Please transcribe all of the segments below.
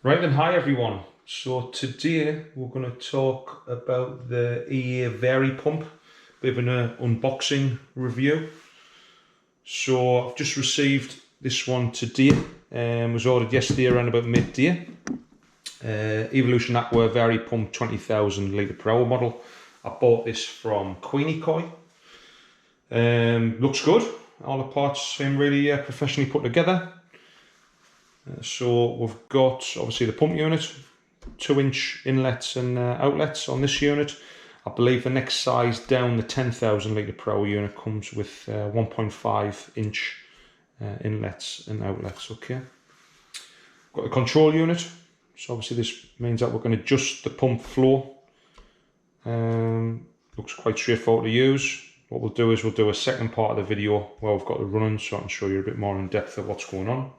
Right then, hi everyone. So today we're going to talk about the EA Vari pump, bit of an unboxing review. So I've just received this one today, was ordered yesterday around about midday. Evolution Aqua Vari pump 20,000 litre per hour model. I bought this from Queenie Koi. Looks good, all the parts seem really professionally put together. So we've got obviously the pump unit, 2-inch inlets and outlets on this unit. I believe the next size down, the 10,000 litre per hour unit, comes with 1.5-inch inlets and outlets. Okay. Got the control unit. So obviously this means that we're going to adjust the pump flow. Looks quite straightforward to use. What we'll do is we'll do a second part of the video where we've got it running, so I can show you a bit more in depth of what's going on.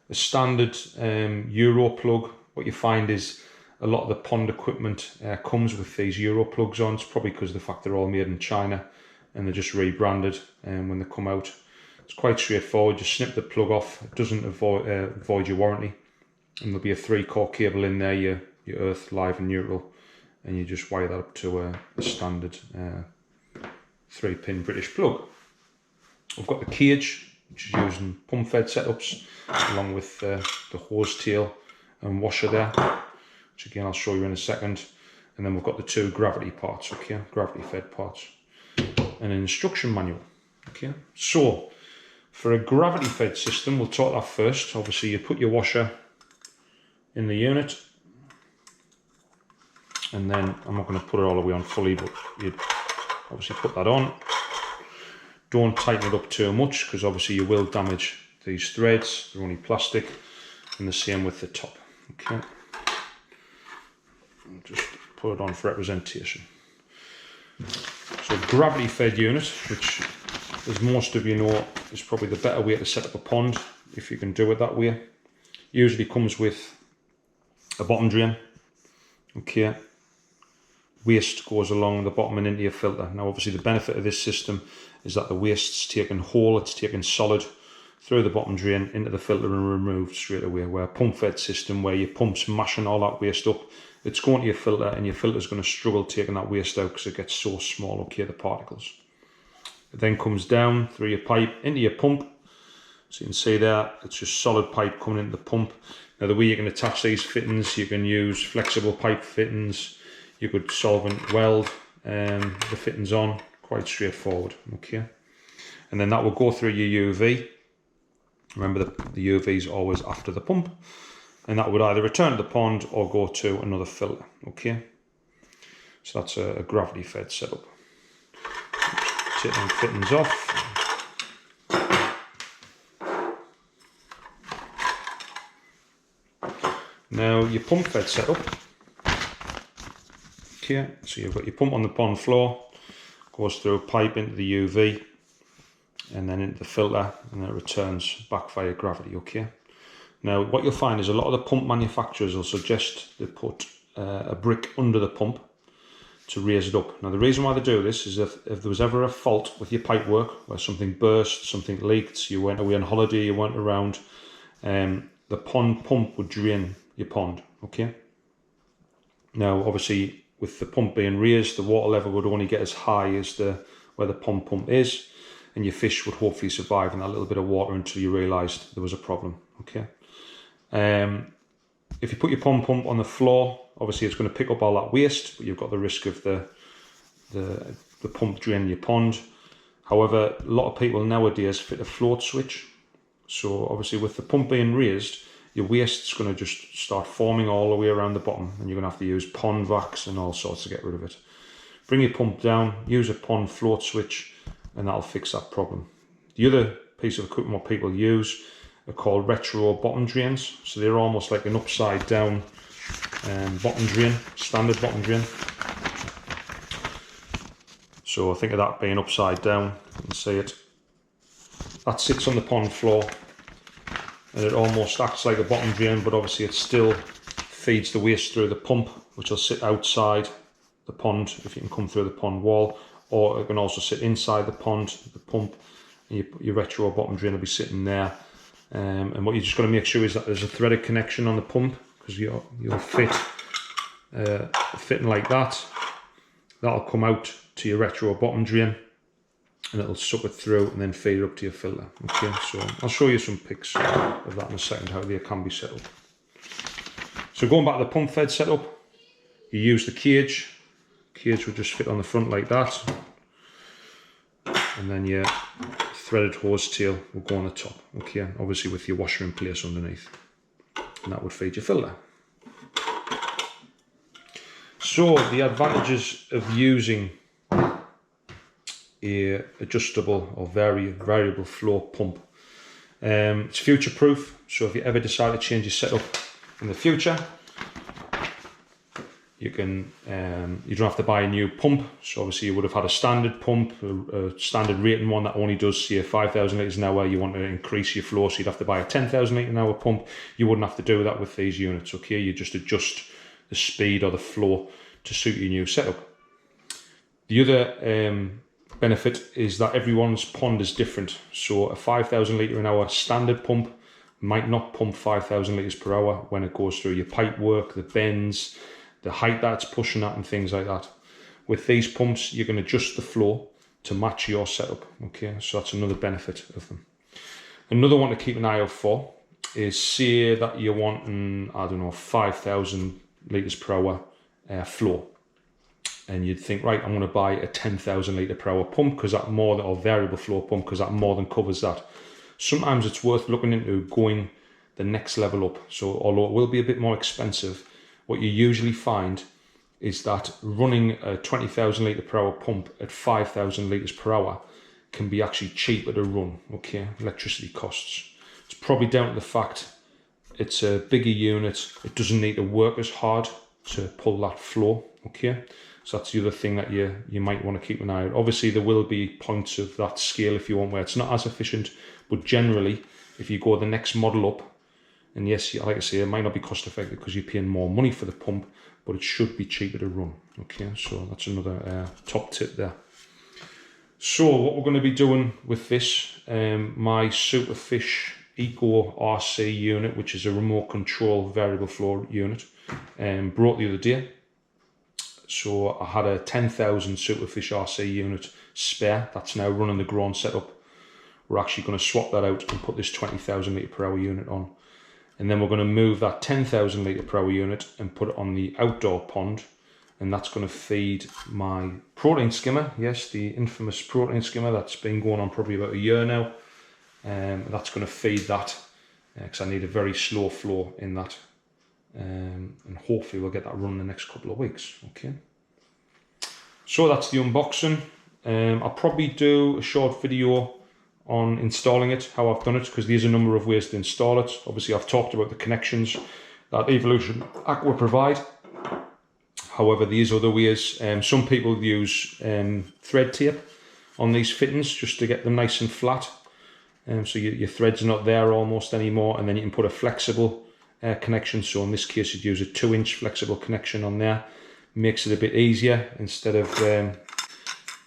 The standard Euro plug, what you find is a lot of the pond equipment comes with these Euro plugs on. It's probably because of the fact they're all made in China and they're just rebranded when they come out. It's quite straightforward, just snip the plug off. It doesn't void your warranty, and there'll be a 3-core cable in there, your earth, live and neutral, and you just wire that up to a standard 3-pin British plug. We've got the cage, which is using pump fed setups, along with the hose tail and washer there, which again I'll show you in a second. And then we've got the 2 gravity parts, okay, gravity fed parts, and an instruction manual. Okay, so for a gravity fed system, we'll talk that first. Obviously you put your washer in the unit, and then I'm not going to put it all the way on fully, but you'd obviously put that on. Don't tighten it up too much, because obviously you will damage these threads. They're only plastic, and the same with the top. Okay, I'll just put it on for representation. So gravity fed unit, which as most of you know is probably the better way to set up a pond if you can do it that way. Usually comes with a bottom drain. Okay, waste goes along the bottom and into your filter. Now obviously the benefit of this system is that the waste's taken whole, it's taken solid through the bottom drain into the filter and removed straight away. Where a pump fed system, where your pump's mashing all that waste up, it's going to your filter, and your filter's going to struggle taking that waste out because it gets so small, okay, the particles. It then comes down through your pipe into your pump. So you can see there, it's just solid pipe coming into the pump. Now the way you can attach these fittings, you can use flexible pipe fittings. You could solvent weld the fittings on, quite straightforward, okay. And then that will go through your UV. Remember the UV is always after the pump, and that would either return to the pond or go to another filter, okay. So that's a gravity fed setup. Take them fittings off. Now your pump fed setup. Okay, so you've got your pump on the pond floor, goes through a pipe into the UV, and then into the filter, and then it returns back via gravity, okay. Now what you'll find is a lot of the pump manufacturers will suggest they put a brick under the pump to raise it up. Now the reason why they do this is if there was ever a fault with your pipe work, where something burst, something leaked, you went away on holiday, you weren't around, the pond pump would drain your pond, okay. Now obviously with the pump being raised, the water level would only get as high as where the pump is, and your fish would hopefully survive in that little bit of water until you realised there was a problem, okay. If you put your pump on the floor, obviously it's going to pick up all that waste, but you've got the risk of the pump draining your pond. However, a lot of people nowadays fit a float switch. So obviously with the pump being raised, your waste's going to just start forming all the way around the bottom, and you're going to have to use pond vacs and all sorts to get rid of it. Bring your pump down, use a pond float switch, and that'll fix that problem. The other piece of equipment what people use are called retro bottom drains. So they're almost like an upside down bottom drain, standard bottom drain. So think of that being upside down. You can see it. That sits on the pond floor, and it almost acts like a bottom drain, but obviously it still feeds the waste through the pump, which will sit outside the pond if you can come through the pond wall, or it can also sit inside the pump, and your retro bottom drain will be sitting there And what you just got to make sure is that there's a threaded connection on the pump, because you'll fit fitting like that. That'll come out to your retro bottom drain, and it'll suck it through and then feed it up to your filter. Okay, so I'll show you some pics of that in a second, how they can be set up. So going back to the pump fed setup, you use the cage. Cage will just fit on the front like that, and then your threaded hose tail will go on the top. Okay, obviously with your washer in place underneath, and that would feed your filter. So the advantages of using a adjustable or variable flow pump. It's future proof, so if you ever decide to change your setup in the future, you can you don't have to buy a new pump. So obviously you would have had a standard pump, a standard rating one that only does say 5,000 litres an hour. You want to increase your flow, so you'd have to buy a 10,000 litre an hour pump. You wouldn't have to do that with these units. Okay, you just adjust the speed or the flow to suit your new setup. The other benefit is that everyone's pond is different. So a 5,000 litre an hour standard pump might not pump 5,000 litres per hour when it goes through your pipe work, the bends, the height that it's pushing at and things like that. With these pumps, you can adjust the flow to match your setup. Okay, so that's another benefit of them. Another one to keep an eye out for is, say that you're wanting, I don't know, 5,000 litres per hour flow. And you'd think, right, I'm going to buy a 10,000 litre per hour pump because that more than, or variable flow pump, because that more than covers that. Sometimes it's worth looking into going the next level up. So although it will be a bit more expensive, what you usually find is that running a 20,000 litre per hour pump at 5,000 litres per hour can be actually cheaper to run. Okay, electricity costs. It's probably down to the fact it's a bigger unit. It doesn't need to work as hard to pull that flow. Okay, so that's the other thing that you might want to keep an eye on. Obviously there will be points of that scale if you want where it's not as efficient, but generally if you go the next model up, and yes, like I say, it might not be cost effective because you're paying more money for the pump, but it should be cheaper to run. Okay, so that's another top tip there. So what we're going to be doing with this, my Superfish Eco RC unit, which is a remote control variable flow unit, brought the other day. So I had a 10,000 Superfish RC unit spare that's now running the Grown setup. We're actually going to swap that out and put this 20,000 litre per hour unit on. And then we're going to move that 10,000 litre per hour unit and put it on the outdoor pond. And that's going to feed my protein skimmer. Yes, the infamous protein skimmer that's been going on probably about a year now. That's going to feed that because I need a very slow flow in that. And hopefully we'll get that running the next couple of weeks. Okay, so that's the unboxing. I'll probably do a short video on installing it, how I've done it, because there's a number of ways to install it. Obviously I've talked about the connections that Evolution Aqua provide. However, these other ways, some people use thread tape on these fittings just to get them nice and flat. So your threads are not there almost anymore, and then you can put a flexible connection. So in this case you'd use a 2-inch flexible connection on there. Makes it a bit easier instead of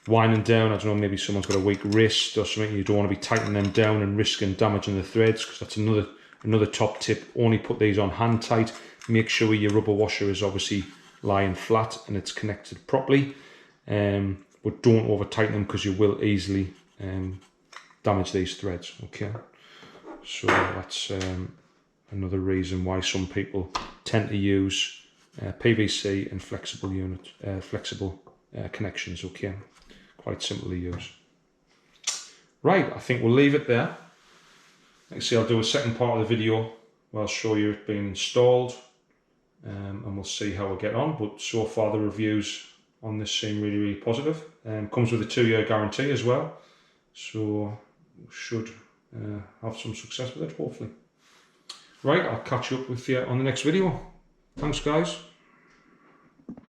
winding down. I don't know, maybe someone's got a weak wrist or something, you don't want to be tightening them down and risking damaging the threads, because that's another top tip. Only put these on hand tight. Make sure your rubber washer is obviously lying flat and it's connected properly, but don't over tighten them because you will easily damage these threads. Okay, so that's another reason why some people tend to use PVC and flexible connections. Okay, quite simple to use. Right, I think we'll leave it there. Like I say, I'll do a second part of the video where I'll show you it being installed, and we'll see how we get on. But so far the reviews on this seem really positive. Comes with a 2-year guarantee as well, so should have some success with it hopefully. Right, I'll catch up with you on the next video. Thanks guys.